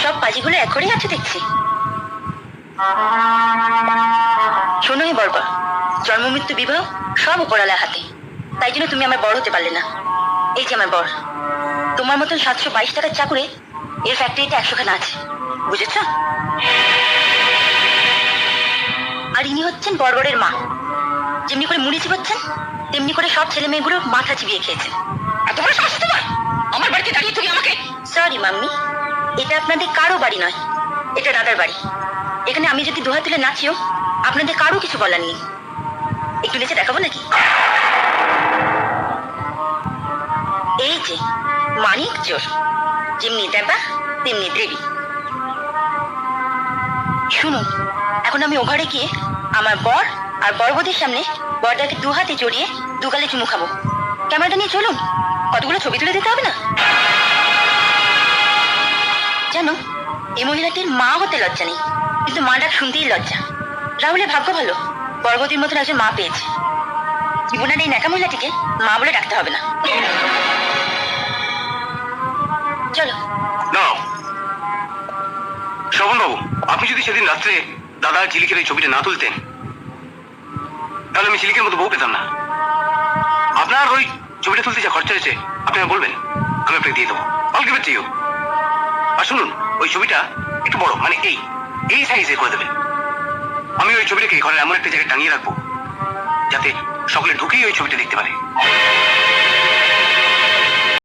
সব পাজিগুলো এক করেই আছে দেখছি। শোনোই বর্বর, জন্ম মৃত্যু বিবাহ সব উপরালার হাতে। তাই জন্য তুমি আমার বড় হতে পারলে না। এই যে আমার বর, তোমার মতন 722 টাকার চাকুরে এর ফ্যাক্টরিতে 100 খানা আছে, বুঝেছ? আর ইনি হচ্ছেন বর্বরের মা। যেমনি করে মুড়ি চিবাচ্ছেন তেমনি করে সব ছেলে মেয়েগুলোর মাথা চিবিয়ে খেয়েছেন। এত বড় সাহস তোমার আমার বাড়িতে দাঁড়িয়ে তুমি আমাকে? সরি মাম্মি, এটা আপনাদের কারো বাড়ি নয়, এটা দাদার বাড়ি। এখানে আমি যদি দোহা তুলে নাচিও আপনাদের কারো কিছু বলার নেই। একটু নেচে দেখাবো নাকি? এই যে মানিক চোর, যেমনি দেবা তেমনি দেবী। শুনুন, এখন আমি ওভারে গিয়ে আমার বর আর বড়বদের সামনে বরদাকে দু হাতে জড়িয়ে দুগালে চুমু খাবো। ক্যামেরাটা নিয়ে চলুন, কতগুলো ছবি তুলে দিতে হবে না? জানো, এই মহিলাটির মা হতে লজ্জা নেই, কিন্তু মা ডাক শুনতেই লজ্জা। রাহুলের ভাগ্য ভালো, বড়বদির মতন একজন মা পেয়েছে। জীবনের এই ন্যাকা মহিলাটিকে মা বলে ডাকতে হবে না। চলো না শ্রবণ বাবু, আপনি যদি সেদিন রাত্রে দাদা ঝিলিকের এই ছবিটা না তুলতেন তাহলে আমি ঝিলিকের মতো বউ পেতাম না। আপনার ওই ছবিটা তুলতে যা খরচা হয়েছে আপনি বলবেন, আমি আপনাকে দিয়ে দেবো। All give it to you. আর শুনুন, ওই ছবিটা একটু বড়, মানে এই সাইজে করে দেবেন। আমি ওই ছবিটাকে ঘরের এমন একটা জায়গায় টাঙিয়ে রাখবো যাতে সকলে ঢুকেই ওই ছবিটা দেখতে পারে।